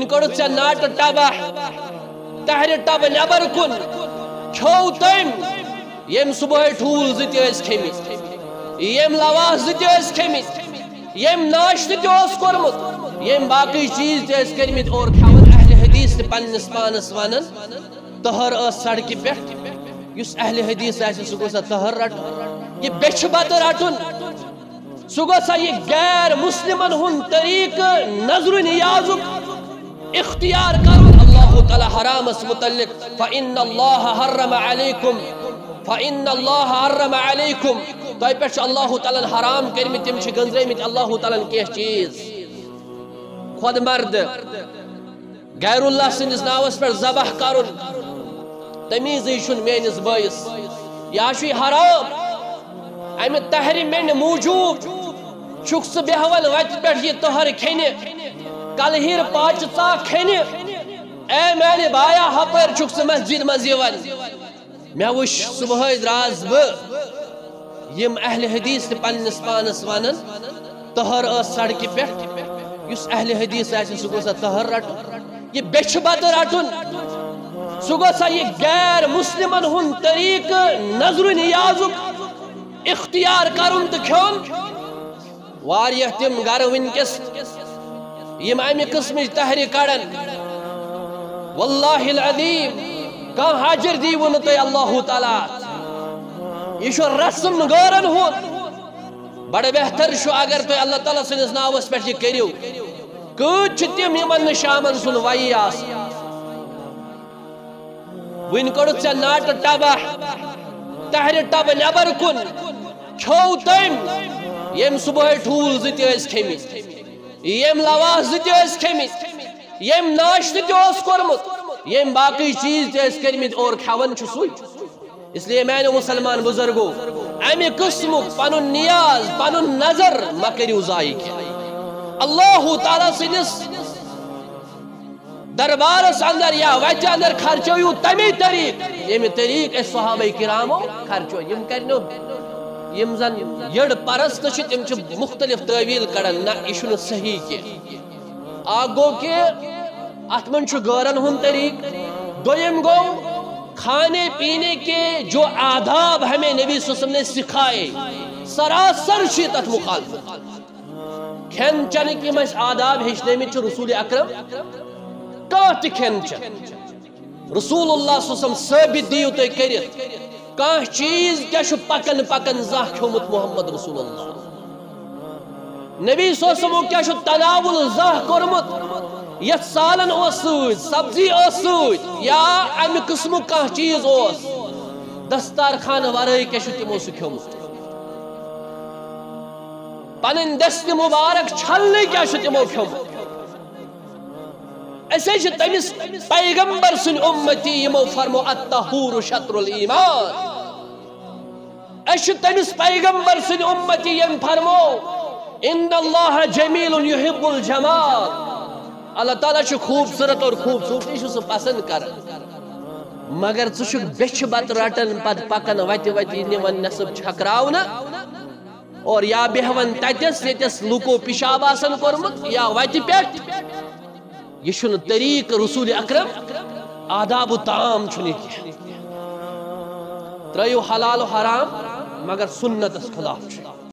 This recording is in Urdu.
کڑ ژے ناٹ ٹبح تہرِ ٹب نٮ۪بر کُن کھیوٚو تٔمۍ ییٚمۍ صبحٲے ٹھوٗل زٕ تہِ ٲسۍ کھیٚمٕتۍ ییٚمۍ لواس زٕ تہِ ٲسۍ کھیٚمٕتۍ ییٚمۍ ناشتہٕ تہِ اوس کوٚرمُت ییٚمۍ باقٕے چیٖز تہِ ٲسۍ کٔرمٕتۍ اور کھٮ۪وان اہلِ حدیث تہِ پننِس پانس ونان تہر ٲس سڑکہِ پٮ۪ٹھ یُس اہلِ حدیث آسہِ سُہ گوٚژھ سا تہر رٹُن یہ بیچھِ بتہٕ رٹُن سُہ گوٚژھ سا یہ غیر مسلمن ہُنٛد طریقہٕ نظرُ نیازُک اختیار کرُن اللہ تعالیٰ حرامس متعلق فَإِنَّ اللَّهَ حَرَّمَ عَلَيْكُمْ فَإِنَّ اللَّهَ حَرَّمَ عَلَيْكُمْ تۄہہِ پٮ۪ٹھ چھُ اللہ تعالیٰ حرام کٔرمٕتۍ تِم چھِ گٔنٛزرٲمٕتۍ اللہ تعالیٰ کینٛہہ چیٖز خۄد مرد غیر اللہ سٕنٛدِس ناوس پٮ۪ٹھ ذبح کرُن تمیٖزٕے چھُنہٕ میٲنِس بٲیِس یا چھُ یہِ حرام امہِ تہرِ مینہِ موٗجوٗب چھُکھ ژٕ بیہوان وتہِ پٮ۪ٹھ یہِ تہر کھیٚنہِ کلہٕ ہیٖر پاچہِ ژاکھ کھیٚنہِ اے میانہِ بایا ہپٲرۍ چھُکھ ژٕ مسجد منٛز یِوان مےٚ وٕچھ صبحٲے درٛاس بہٕ یِم اہلِ حدیث تہِ پننِس پانس ونان تہر ٲس سڑکہِ پٮ۪ٹھ یُس اہلِ حدیث آسہِ سُہ گوٚژھ سا تہر رٹُن یہ بیچھِ بتہٕ رٹُن سُہ گوٚژھ سا یہ غیر مسلمن ہُنٛد طریقہٕ نظرُ نیازُک اختیار کرُن تہٕ کھیوٚن واریاہ تِم گرٕ وٕنکیٚس یم امہِ قٕسمٕچ تہرِ کڑان واللہ العظیم کانٛہہ حاجر دیٖوٕ نہٕ تۄہہِ اللہ تعالیٰ یہ چھُ رسم غٲرن ہُنٛد بڑٕ بہتر چھُ اگر تُہۍ اللہ تعالیٰ سٕنٛدِس ناوس پٮ۪ٹھ یہِ کٔرِو کۭتۍ چھِ تِم یِمن نہٕ شامن سُنٛد وَیی آسان وٕنۍ کٔڑٕتھ ژےٚ ناٹہٕ ٹبح تہرِ ٹبہٕ نٮ۪بر کُن کھیوٚو تٔمۍ ییٚمۍ صبحٲے ٹھوٗل زٕ تہِ ٲسۍ کھیٚمٕتۍ ییٚمۍ لواس زٕ تہِ ٲسۍ کھیٚمٕتۍ ییٚمۍ ناشتہٕ تہِ اوس کوٚرمُت ییٚمۍ باقٕے چیٖز تہِ ٲسۍ کٔرمٕتۍ اور کھٮ۪وان چھُ سُے اس لیے میانیو مسلمان بزرگو امہِ قٕسمُک پنُن نیاز پنُن نظر مہ کٔرِو ضایہِ کینٛہہ اللہ تعالیٰ سٕنٛدِس دربارس اندر یا وتہِ اندر خرچٲیِو تمے طریقہٕ ییٚمہِ طریقہٕ أسۍ صحابہ کرامو خرچو یم کرنو یم زن یٔڑ پرست چھِ تِم چھِ مختلف تعویٖل کڑان نہ یہِ چھُنہٕ صحیح کینٛہہ اکھ گوٚو کہِ اتھ منٛز چھُ غٲرن ہُنٛد طریقہٕ دوٚیِم گوٚو کھانے پینے کے جو آداب ہمیں نبی صلی اللہ علیہ وسلم نے سکھائے سراسر چھِ تتھ مخالفت کھٮ۪ن چٮ۪نٕکۍ یِم اَسہِ آداب ہیٚچھنٲومٕتۍ چھِ رسول اکرم کانٛہہ تہِ کھٮ۪ن چٮ۪ن رسول اللہ صلی اللہ علیہ وسلم ثٲبت دِیِو تُہۍ کٔرِتھ کانٛہہ چیٖز کیٛاہ چھُ پکان پکان زانٛہہ کھیوٚمُت محمد رسول اللہ نبی صلی اللہ علیہ وسلمو کیٛاہ چھُ تناوُل زانٛہہ کوٚرمُت یتھ سالن اوس سۭتۍ سبزی ٲس سۭتۍ یا امہِ قٕسمُک کانٛہہ چیٖز اوس دستارخان ورٲے کیٛاہ چھُ تِمو سُہ کھیوٚمُت پنٕنۍ دستہِ مُبارک چھلنہٕ کیٛاہ چھُ تِمو کھیوٚمُت أسۍ ہے چھِ تٔمِس پیغمبر سٕنٛدۍ اُمتی یِمو فرمو الطہوٗرُ شطرُ الایمان أسۍ چھِ تٔمِس پیغمبر سٕنٛدۍ اُمتی ییٚمۍ فرمو ان اللہ جمیٖلٌ یُحِبُّ الجمال اللہ تعالیٰ چھُ خوٗبصوٗرت اور خوٗبصوٗرتی چھُ سُہ پسنٛد کران مگر ژٕ چھُکھ بیچھِ بتہٕ رٹان پتہٕ پکان وتہِ وتہِ نِوان نٮ۪صٕب چھکراونہٕ اور یا بیہوان تتٮ۪س ییٚتٮ۪س لُکو پِشاب آسان کوٚرمُت یا وتہِ پٮ۪ٹھ یہ چھُنہٕ طریقہٕ رسول اکرم آداب و طعام چھُنہٕ یہِ کینٛہہ ترٲیِو حلال و حرام مگر سُنتس خلاف چھُ